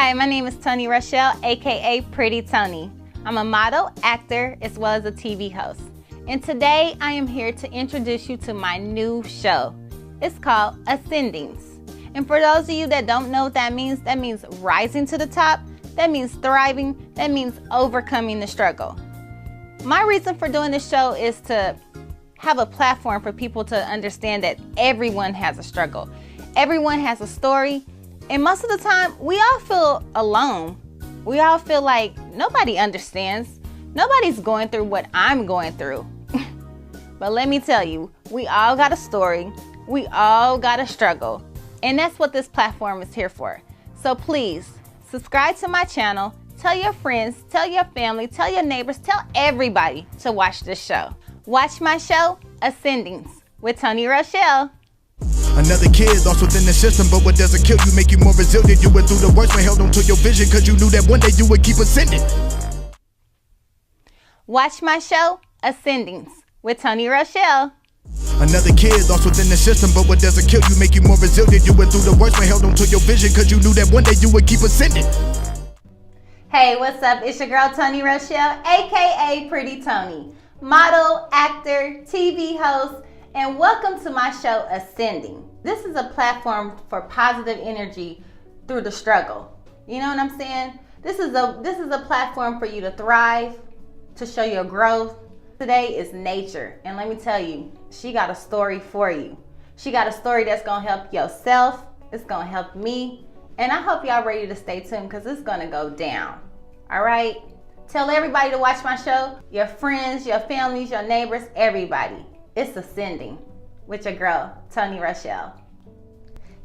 Hi, my name is Toni Rochelle, aka Pretty Toni. I'm a model, actor, as well as a TV host. And today I am here to introduce you to my new show. It's called Ascendings. And for those of you that don't know what that means rising to the top, that means thriving, that means overcoming the struggle. My reason for doing this show is to have a platform for people to understand that everyone has a struggle. Everyone has a story. And most of the time, we all feel alone. We all feel like nobody understands. Nobody's going through what I'm going through. But let me tell you, we all got a story. We all got a struggle. And that's what this platform is here for. So please, subscribe to my channel. Tell your friends, tell your family, tell your neighbors, tell everybody to watch this show. Watch my show, Ascendings, with Toni Rochelle. Another kid lost within the system, but what doesn't kill you make you more resilient. You went through the worst but held on to your vision, cause you knew that one day you would keep ascending. Watch my show, Ascendings, with Toni Rochelle. Another kid lost within the system, but what doesn't kill you make you more resilient. You went through the worst but held on to your vision, cause you knew that one day you would keep ascending. Hey, what's up? It's your girl Toni Rochelle, aka Pretty Toni, model, actor, TV host, and welcome to my show, Ascending. This is a platform for positive energy through the struggle. You know what I'm saying? This is a platform for you to thrive, to show your growth. Today is nature, and let me tell you, she got a story for you. She got a story that's gonna help yourself. It's gonna help me, and I hope y'all ready to stay tuned because it's gonna go down. All right? Tell everybody to watch my show. Your friends, your families, your neighbors, everybody. It's Ascending with your girl, Toni Rochelle.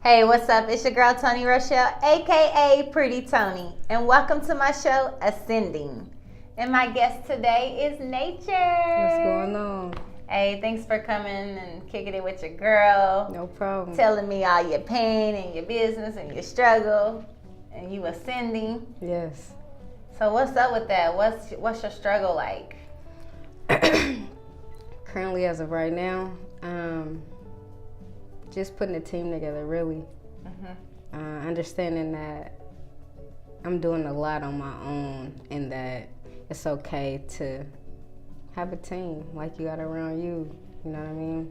Hey, what's up? It's your girl, Toni Rochelle, aka Pretty Toni, and welcome to my show, Ascending. And my guest today is Nature. What's going on? Hey, thanks for coming and kicking it with your girl. No problem. Telling me all your pain and your business and your struggle, and you ascending. Yes. So what's up with that? What's your struggle like? Currently, as of right now, just putting a team together, really. Understanding that I'm doing a lot on my own and that it's okay to have a team like you got around you. You know what I mean?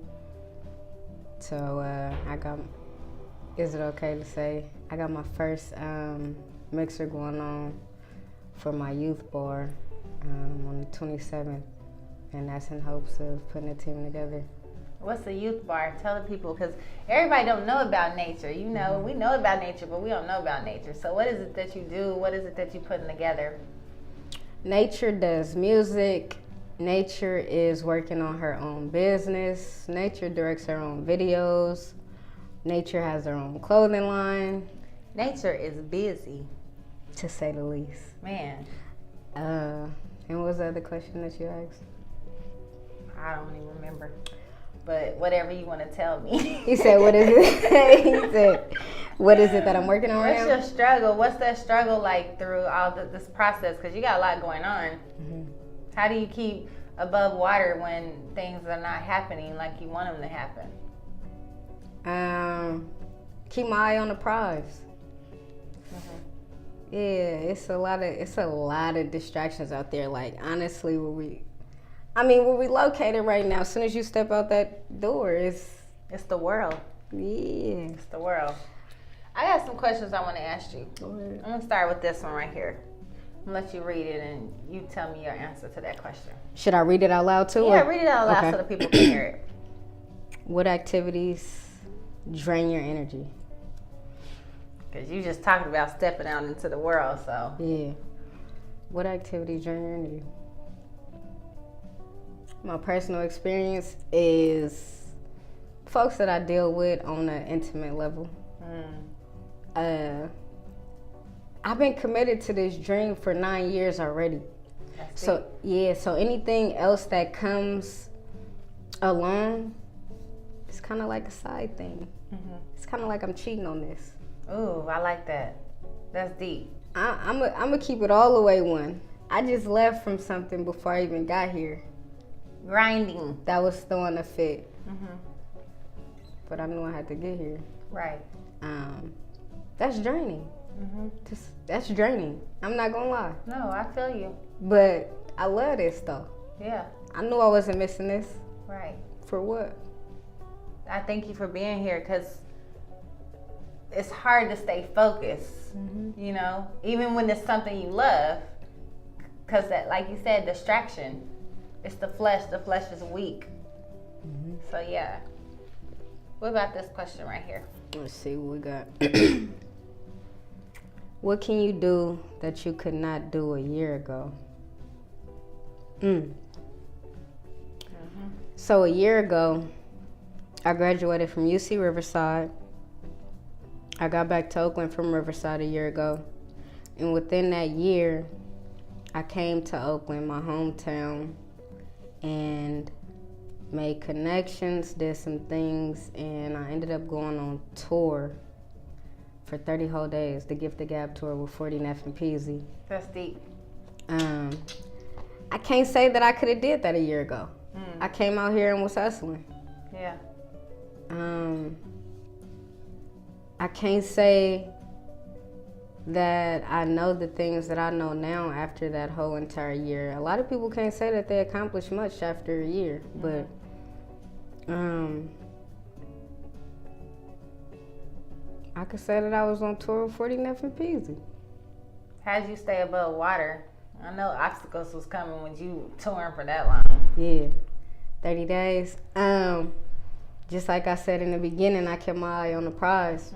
So is it okay to say, I got my first mixer going on for my youth bar on the 27th. And that's in hopes of putting a team together. What's the youth bar? Tell the people, because everybody don't know about nature. You know, we know about nature, but we don't know about nature. So what is it that you do? What is it that you're putting together? Nature does music. Nature is working on her own business. Nature directs her own videos. Nature has her own clothing line. Nature is busy, to say the least. Man. And what was the other question that you asked? I don't even remember, but whatever you want to tell me. He said, what is it? He said, what is it that I'm working on right now? What's your struggle? What's that struggle like through all this process? Because you got a lot going on. Mm-hmm. How do you keep above water when things are not happening like you want them to happen? Keep my eye on the prize. Mm-hmm. Yeah, it's a lot of distractions out there. Like, honestly, where we located right now, as soon as you step out that door, it's the world. Yeah. It's the world. I got some questions I want to ask you. Go ahead. I'm going to start with this one right here. I'm going to let you read it and you tell me your answer to that question. Should I read it out loud too? Yeah, read it out loud so the people can hear it. What activities drain your energy? Because you just talked about stepping out into the world, so. Yeah. What activities drain your energy? My personal experience is folks that I deal with on an intimate level. I've been committed to this dream for 9 years already. So anything else that comes along, it's kind of like a side thing. Mm-hmm. It's kind of like I'm cheating on this. Ooh, I like that. That's deep. I'm gonna keep it all the way one. I just left from something before I even got here. Grinding. That was the one that fit. Mm-hmm. But I knew I had to get here. Right. That's draining. That's draining. I'm not gonna lie. No, I feel you. But I love this though. Yeah. I knew I wasn't missing this. Right. For what? I thank you for being here because it's hard to stay focused, you know, even when it's something you love. Because that, like you said, distraction. It's the flesh. The flesh is weak. So yeah. What about this question right here? Let's see what we got. What can you do that you could not do a year ago? So a year ago, I graduated from UC Riverside. I got back to Oakland from Riverside a year ago. And within that year, I came to Oakland, my hometown, and made connections, did some things, and I ended up going on tour for 30 whole days, the Gift the Gab tour with 40 Neff and Peasy. That's deep. I can't say that I could have did that a year ago. I came out here and was hustling. Yeah. I can't say that I know the things that I know now after that whole entire year. A lot of people can't say that they accomplished much after a year, but I could say that I was on tour with 40 Neff and Peasy. How'd you stay above water? I know obstacles was coming when you touring for that long. Yeah, 30 days. Just like I said in the beginning, I kept my eye on the prize.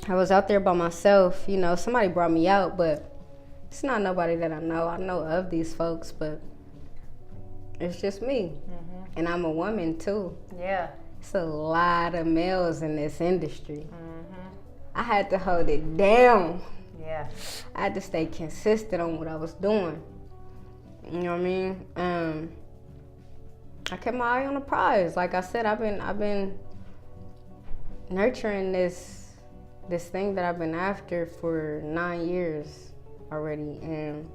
I was out there by myself. You know, somebody brought me out, but it's not nobody that I know. I know of these folks, but it's just me. And I'm a woman too. Yeah. It's a lot of males in this industry. I had to hold it down. Yeah. I had to stay consistent on what I was doing. You know what I mean? I kept my eye on the prize. Like I said, I've been nurturing this thing that I've been after for 9 years already, and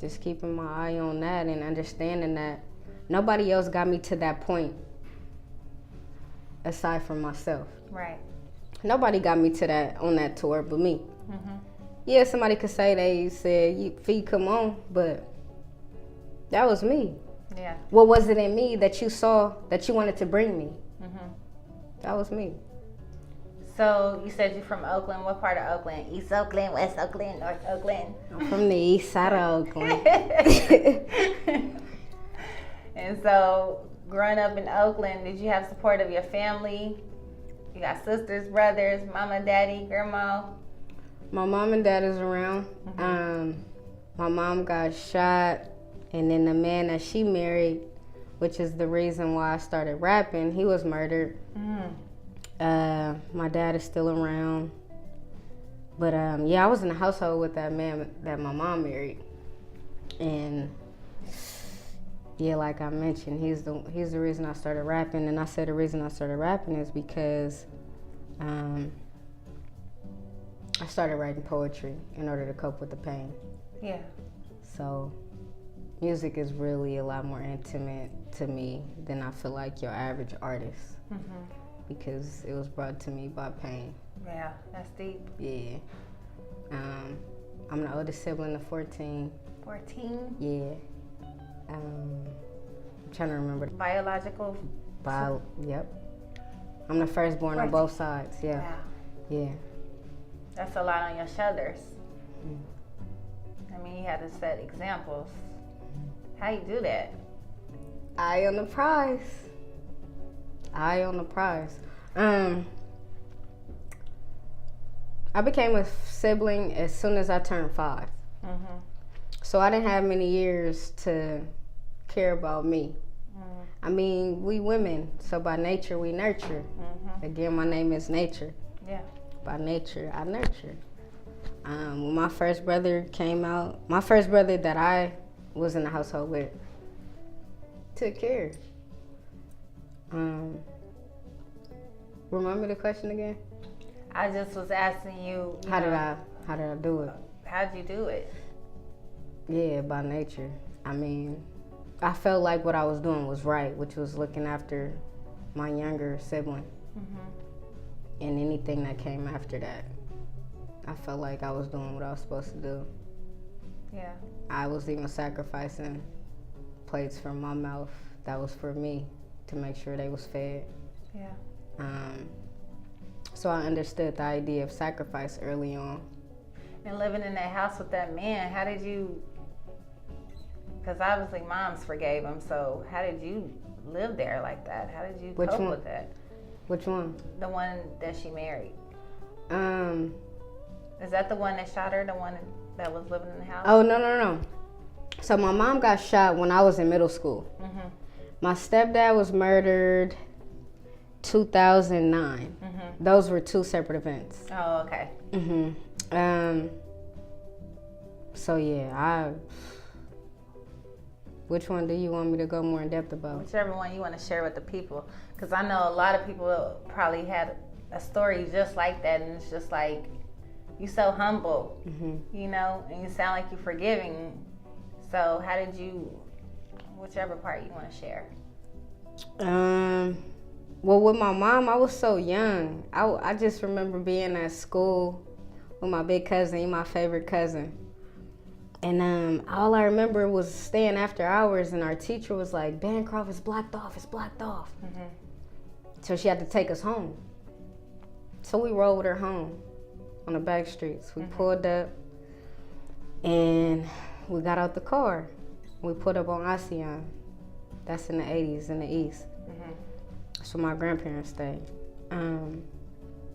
just keeping my eye on that and understanding that nobody else got me to that point aside from myself. Right. Nobody got me to that on that tour but me. Yeah, somebody could say they said, "Fee, come on," but that was me. Yeah. What was it in me that you saw that you wanted to bring me? That was me. So you said you're from Oakland. What part of Oakland? East Oakland, West Oakland, North Oakland? I'm from the east side of Oakland. And so growing up in Oakland, did you have support of your family? You got sisters, brothers, mama, daddy, grandma? My mom and dad is around. My mom got shot, and then the man that she married, which is the reason why I started rapping, he was murdered. My dad is still around. But yeah, I was in a household with that man that my mom married. And yeah, like I mentioned, he's the reason I started rapping. And I said the reason I started rapping is because I started writing poetry in order to cope with the pain. Yeah. So music is really a lot more intimate to me than I feel like your average artist. Because it was brought to me by pain. Yeah, that's deep. Yeah. I'm the oldest sibling of 14. 14? Yeah. I'm trying to remember. Biological? Yep. I'm the firstborn on both sides. Yeah. Wow. Yeah. That's a lot on your shoulders. I mean, you had to set examples. How you do that? Eye on the prize. Eye on the prize. I became a sibling as soon as I turned 5. So I didn't have many years to care about me. I mean, we women, so by nature we nurture. Again, my name is Nature. Yeah. By nature, I nurture. When my first brother came out, my first brother that I was in the household with took care. Remember the question again? I just was asking you. How did I do it? How'd you do it? Yeah, by nature. I mean, I felt like what I was doing was right, which was looking after my younger sibling. And anything that came after that I felt like I was doing what I was supposed to do. Yeah. I was even sacrificing plates from my mouth that was for me to make sure they was fed. Yeah. So I understood the idea of sacrifice early on. And living in that house with that man, how did you, because obviously moms forgave him, so how did you live there like that? How did you cope with that? Which one? The one that she married. Is that the one that shot her, the one that was living in the house? Oh, no. So my mom got shot when I was in middle school. Mm-hmm. My stepdad was murdered 2009. Mm-hmm. Those were two separate events. Oh, okay. So yeah, which one do you want me to go more in depth about? Whichever one you want to share with the people. Because I know a lot of people probably had a story just like that, and it's just like, you so humble, you know, and you sound like you're forgiving. So how did you, whichever part you want to share? Well, with my mom, I was so young. I just remember being at school with my big cousin, my favorite cousin. And all I remember was staying after hours, and our teacher was like, Bancroft is blocked off, it's blocked off. Mm-hmm. So she had to take us home. So we rode with her home on the back streets. We pulled up, and we got out the car. We put up on Ocean. That's in the 80s in the East. That's where my grandparents stayed.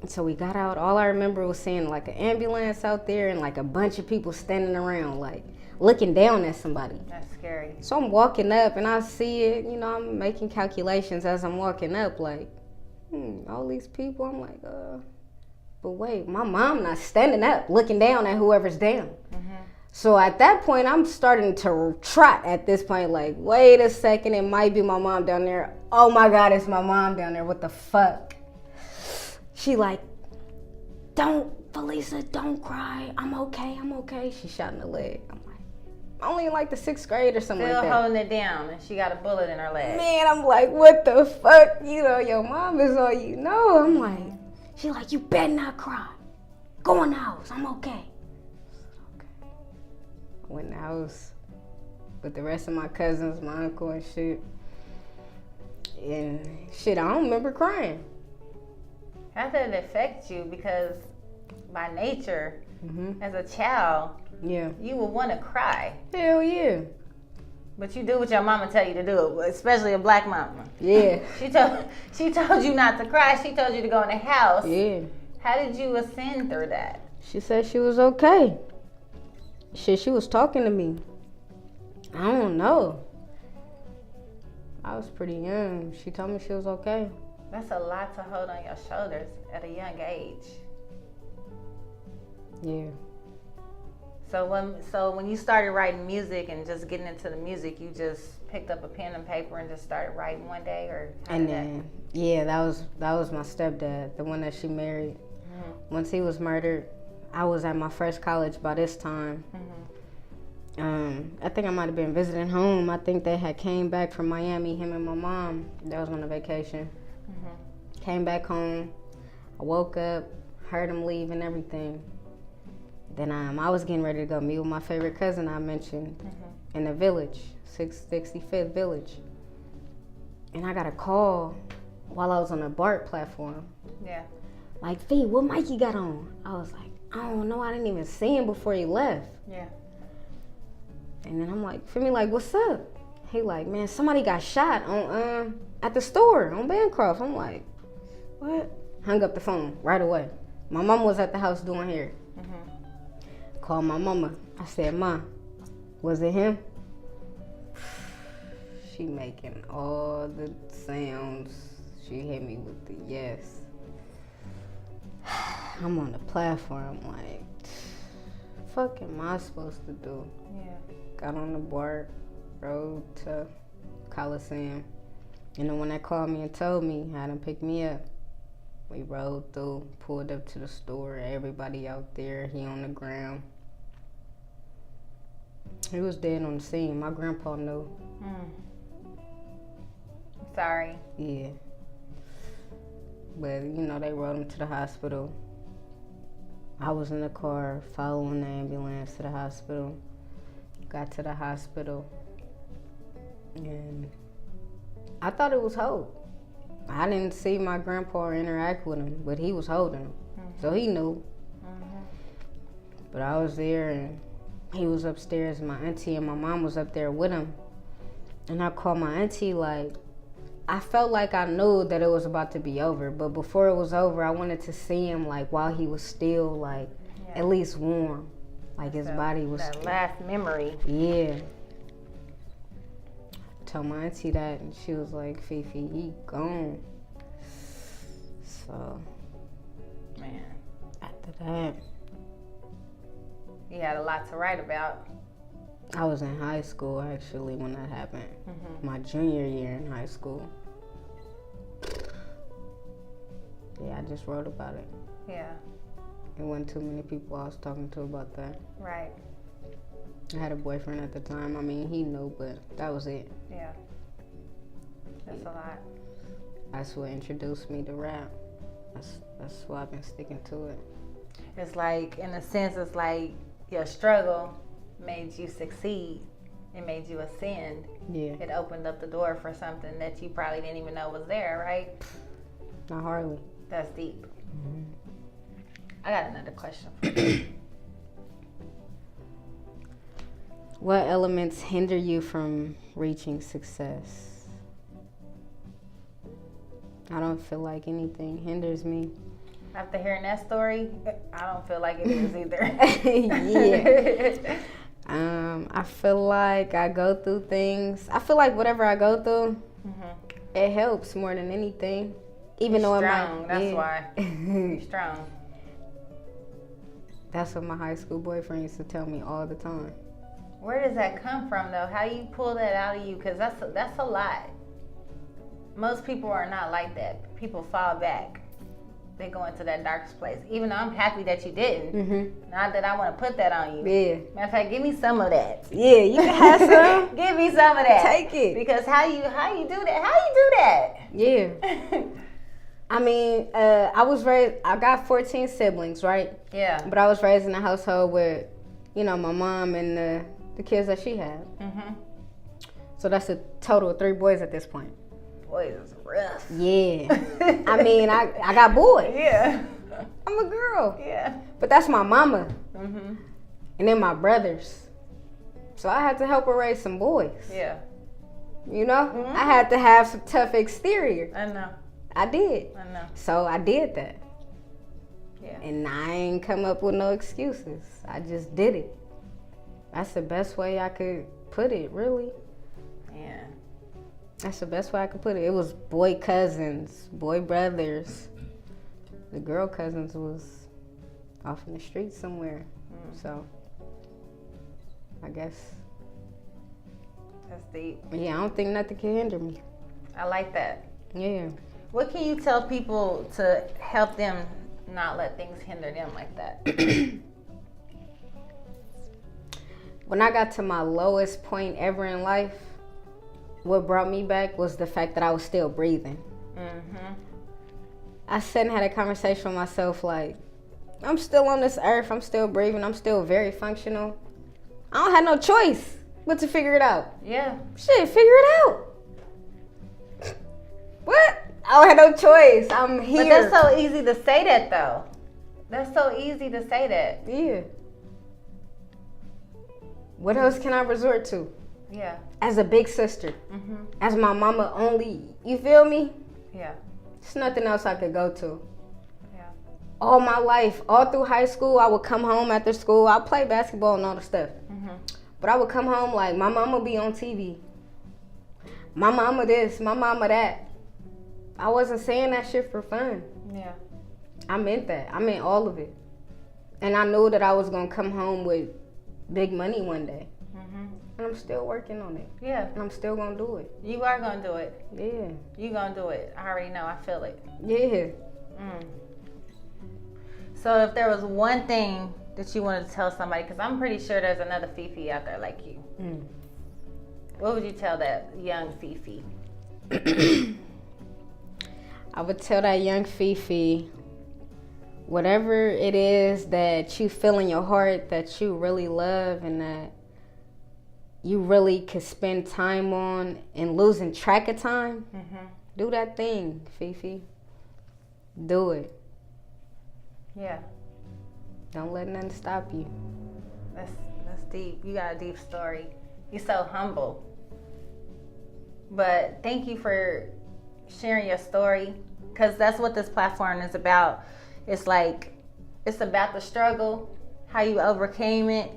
So we got out. All I remember was seeing like an ambulance out there and like a bunch of people standing around, like looking down at somebody. That's scary. So I'm walking up and I see it, you know, I'm making calculations as I'm walking up, like, all these people. I'm like, but wait, my mom not standing up, looking down at whoever's down. So at that point, I'm starting to trot at this point, like, wait a second, it might be my mom down there. Oh my God, it's my mom down there. What the fuck? She like, Felisa, don't cry. I'm okay. She shot in the leg. I'm like, only in like the 6th grade or something like that. Still holding it down, and she got a bullet in her leg. Man, I'm like, what the fuck? You know, your mom is all you know. I'm like, she like, you better not cry. Go in the house. I'm okay. I went in the house with the rest of my cousins, my uncle and shit. And shit, I don't remember crying. How did it affect you? Because by nature, as a child, you would want to cry. Hell yeah. But you do what your mama tell you to do, especially a black mama. Yeah. She told you not to cry. She told you to go in the house. Yeah. How did you ascend through that? She said she was okay. Shit, she was talking to me. I don't know. I was pretty young. She told me she was okay. That's a lot to hold on your shoulders at a young age. Yeah. So when you started writing music and just getting into the music, you just picked up a pen and paper and just started writing one day, or? And then, that was my stepdad, the one that she married. Once he was murdered, I was at my first college by this time. I think I might have been visiting home. I think they had came back from Miami, him and my mom. That was on a vacation. Came back home. I woke up, heard him leave and everything. Then I was getting ready to go meet with my favorite cousin I mentioned in the village, 65th village. And I got a call while I was on a BART platform. Yeah. Like, Fee, what mic you got on? I was like, I don't know. I didn't even see him before he left. Yeah. And then I'm like, Femi, like, what's up? He like, man, somebody got shot on at the store on Bancroft. I'm like, what? Hung up the phone right away. My mama was at the house doing hair. Called my mama. I said, Ma, was it him? She making all the sounds. She hit me with the yes. I'm on the platform, like, fuck am I supposed to do? Yeah. Got on the BART, rode to Coliseum. And then when they called me and told me, had them pick me up. We rode through, pulled up to the store, everybody out there, he on the ground. He was dead on the scene. My grandpa knew. Sorry. Yeah. But, they rode him to the hospital. I was in the car following the ambulance to the hospital. Got to the hospital, and I thought it was Hope. I didn't see my grandpa or interact with him, but he was holding him, so he knew. But I was there, and he was upstairs. My auntie and my mom was up there with him, and I called my auntie. Like, I felt like I knew that it was about to be over, but before it was over, I wanted to see him, like, while he was still, like, at least warm, like his body was. That last memory. Yeah. Told my auntie that, and she was like, Fifi, he gone. So, Man, after that, you had a lot to write about. I was in high school, actually, when that happened. My junior year in high school. Yeah, I just wrote about it. Yeah. There wasn't too many people I was talking to about that. Right. I had a boyfriend at the time. I mean, he knew, but that was it. Yeah. That's a lot. That's what introduced me to rap. That's why I've been sticking to it. It's like, in a sense, it's like your struggle made you succeed. It made you ascend. Yeah. It opened up the door for something that you probably didn't even know was there, right? Not hardly. That's deep. I got another question for you. What elements hinder you from reaching success? I don't feel like anything hinders me. After hearing that story, I don't feel like it is either. Yeah. I feel like I go through things. I feel like whatever I go through, it helps more than anything. Even though strong, it might. That's why. You're strong. That's what my high school boyfriend used to tell me all the time. Where does that come from, though? How you pull that out of you? Because that's a lot. Most people are not like that. People fall back. They go into that darkest place. Even though I'm happy that you didn't. Not that I want to put that on you. Yeah. Matter of fact, give me some of that. Yeah, you can have some. Give me some of that. Take it. Because how you do that? How you do that? Yeah. I mean, I got 14 siblings, right? Yeah. But I was raised in a household with, my mom and the kids that she had. So that's a total of 3 boys at this point. Boys is rough. Yeah. I mean, I got boys. Yeah. I'm a girl. Yeah. But that's my mama. And then my brothers. So I had to help her raise some boys. Yeah. I had to have some tough exterior. I know. I did. I know. So I did that. Yeah. And I ain't come up with no excuses. I just did it. That's the best way I could put it, really. Yeah. That's the best way I could put it. It was boy cousins, boy brothers. The girl cousins was off in the street somewhere. So I guess. That's deep. Yeah, I don't think nothing can hinder me. I like that. Yeah. What can you tell people to help them not let things hinder them like that? When I got to my lowest point ever in life, what brought me back was the fact that I was still breathing. I sat and had a conversation with myself like, I'm still on this earth, I'm still breathing, I'm still very functional. I don't have no choice but to figure it out. Yeah. Shit, figure it out. What? I don't have no choice. I'm here. But that's so easy to say that, though. That's so easy to say that. Yeah. What else can I resort to? Yeah. As a big sister. As my mama only. You feel me? Yeah. There's nothing else I could go to. Yeah. All my life, all through high school, I would come home after school. I'd play basketball and all the stuff. But I would come home like, my mama be on TV. My mama this, my mama that. I wasn't saying that shit for fun. Yeah. I meant that. I meant all of it. And I knew that I was going to come home with big money one day. And I'm still working on it. Yeah. And I'm still going to do it. You are going to do it. Yeah. You going to do it. I already know. I feel it. Yeah. So if there was one thing that you wanted to tell somebody, because I'm pretty sure there's another Fifi out there like you. What would you tell that young Fifi? I would tell that young Fifi, whatever it is that you feel in your heart that you really love and that you really could spend time on and losing track of time, do that thing, Fifi. Do it. Yeah. Don't let nothing stop you. That's deep. You got a deep story. You're so humble. But thank you for sharing your story, because that's what this platform is about. It's like, it's about the struggle, how you overcame it,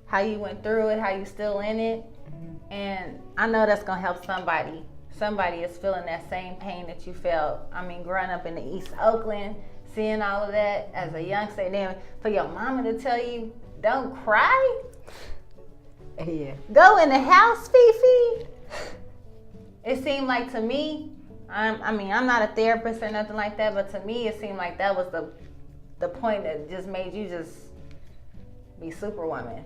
how you went through it, how you still in it. And I know that's gonna help somebody. Somebody is feeling that same pain that you felt. I mean, growing up in the East Oakland, seeing all of that as a youngster, and then for your mama to tell you, don't cry. Yeah. Go in the house, Fifi. It seemed like to me, I'm not a therapist or nothing like that, but to me it seemed like that was the point that just made you just be Superwoman.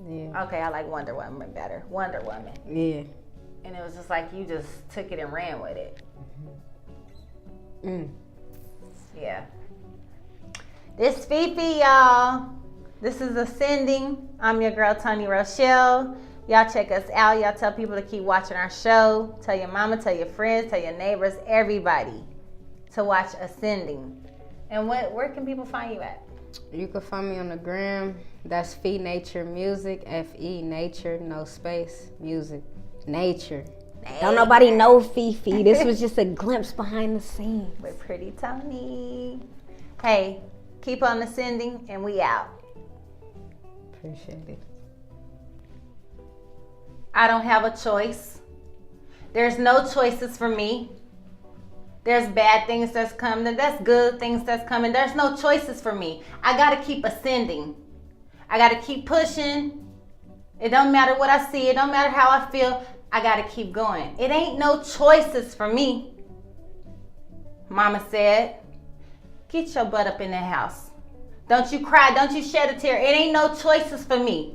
Yeah. Okay, I like Wonder Woman better. Wonder Woman. Yeah. And it was just like you just took it and ran with it. Yeah. This Fifi, y'all. This is Ascending. I'm your girl, Toni Rochelle. Y'all check us out. Y'all tell people to keep watching our show. Tell your mama, tell your friends, tell your neighbors, everybody to watch Ascending. And where can people find you at? You can find me on the gram. That's Fe Nature Music. Fe Nature, no space, music. Nature. Don't nobody know Fifi. This was just a glimpse behind the scenes. With Pretty Toni. Hey, keep on ascending, and we out. Appreciate it. I don't have a choice. There's no choices for me. There's bad things that's coming. That's good things that's coming. There's no choices for me. I got to keep ascending. I got to keep pushing. It don't matter what I see. It don't matter how I feel. I got to keep going. It ain't no choices for me. Mama said, get your butt up in the house. Don't you cry. Don't you shed a tear. It ain't no choices for me.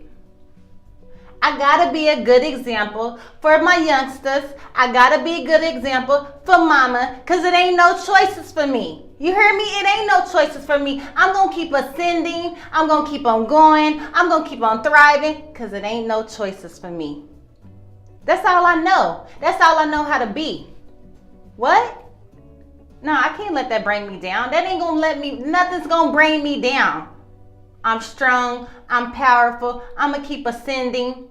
I gotta be a good example for my youngsters. I gotta be a good example for mama, because it ain't no choices for me. You hear me? It ain't no choices for me. I'm gonna keep ascending. I'm gonna keep on going. I'm gonna keep on thriving, because it ain't no choices for me. That's all I know. That's all I know how to be. What? No, I can't let that bring me down. That ain't gonna let me, nothing's gonna bring me down. I'm strong. I'm powerful. I'm gonna keep ascending.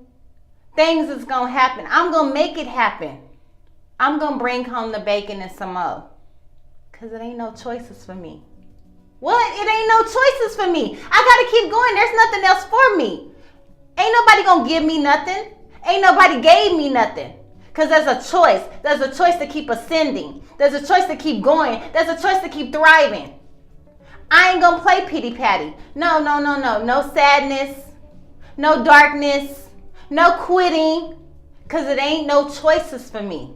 Things is gonna happen. I'm gonna make it happen. I'm gonna bring home the bacon and some more. Cause it ain't no choices for me. What? It ain't no choices for me. I gotta keep going. There's nothing else for me. Ain't nobody gonna give me nothing. Ain't nobody gave me nothing. Cause there's a choice. There's a choice to keep ascending. There's a choice to keep going. There's a choice to keep thriving. I ain't gonna play pity patty. No. No sadness. No darkness. No quitting, because it ain't no choices for me.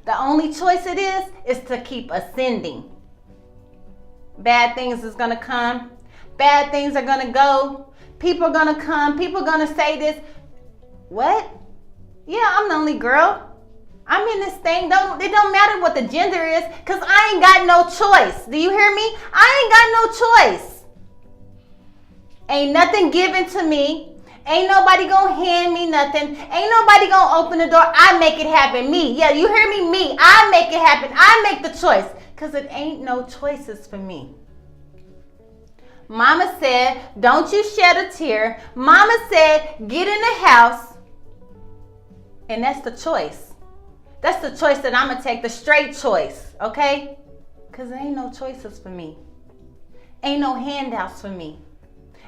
The only choice it is to keep ascending. Bad things is going to come. Bad things are going to go. People are going to come. People are going to say this. What? Yeah, I'm the only girl. I'm in this thing. It don't matter what the gender is, because I ain't got no choice. Do you hear me? I ain't got no choice. Ain't nothing given to me. Ain't nobody gonna hand me nothing. Ain't nobody gonna open the door. I make it happen. Me. Yeah, you hear me? Me. I make it happen. I make the choice. Because it ain't no choices for me. Mama said, don't you shed a tear. Mama said, get in the house. And that's the choice. That's the choice that I'm gonna take. The straight choice. Okay? Because there ain't no choices for me. Ain't no handouts for me.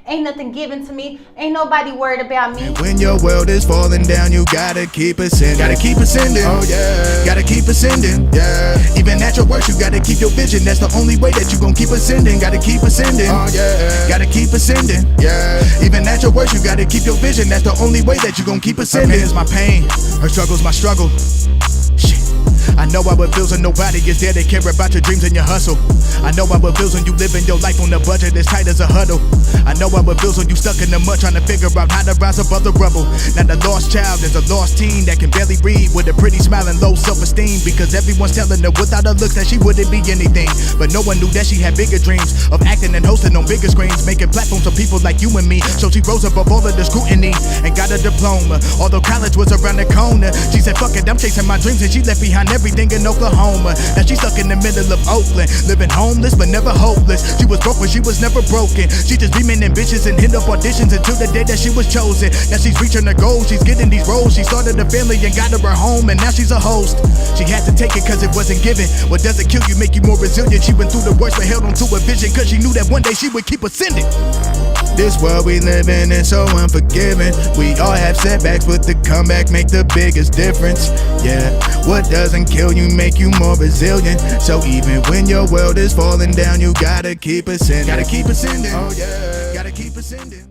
Ain't nothing given to me. Ain't nobody worried about me. And when your world is falling down, you gotta keep ascending. Gotta keep ascending. Oh yeah. Gotta keep ascending. Yeah. Even at your worst, you gotta keep your vision. That's the only way that you gon' keep ascending. Gotta keep ascending. Oh yeah. Gotta keep ascending. Yeah. Even at your worst, you gotta keep your vision. That's the only way that you gon' keep ascending. Her pain is my pain. Her struggle's my struggle. Shit. I know how it feels when nobody is there to care about your dreams and your hustle. I know how it feels when you living your life on a budget as tight as a huddle. I know how it feels when you stuck in the mud trying to figure out how to rise above the rubble. Now the lost child is a lost teen that can barely read with a pretty smile and low self-esteem, because everyone's telling her without her looks that she wouldn't be anything. But no one knew that she had bigger dreams of acting and hosting on bigger screens, making platforms for people like you and me. So she rose above all of the scrutiny and got a diploma, although college was around the corner. She said fuck it, I'm chasing my dreams, and she left behind everything in Oklahoma. Now she's stuck in the middle of Oakland, living homeless but never hopeless. She was broke but she was never broken. She just dreaming ambitious and hit up auditions until the day that she was chosen. Now she's reaching her goals, she's getting these roles. She started a family and got her home, and now she's a host. She had to take it cause it wasn't given. What doesn't kill you make you more resilient. She went through the worst but held on to a vision, cause she knew that one day she would keep ascending. This world we live in is so unforgiving. We all have setbacks, but the comeback make the biggest difference. Yeah, what doesn't kill you make you more resilient. So even when your world is falling down, you gotta keep ascending. Gotta keep ascending. Oh yeah, gotta keep ascending.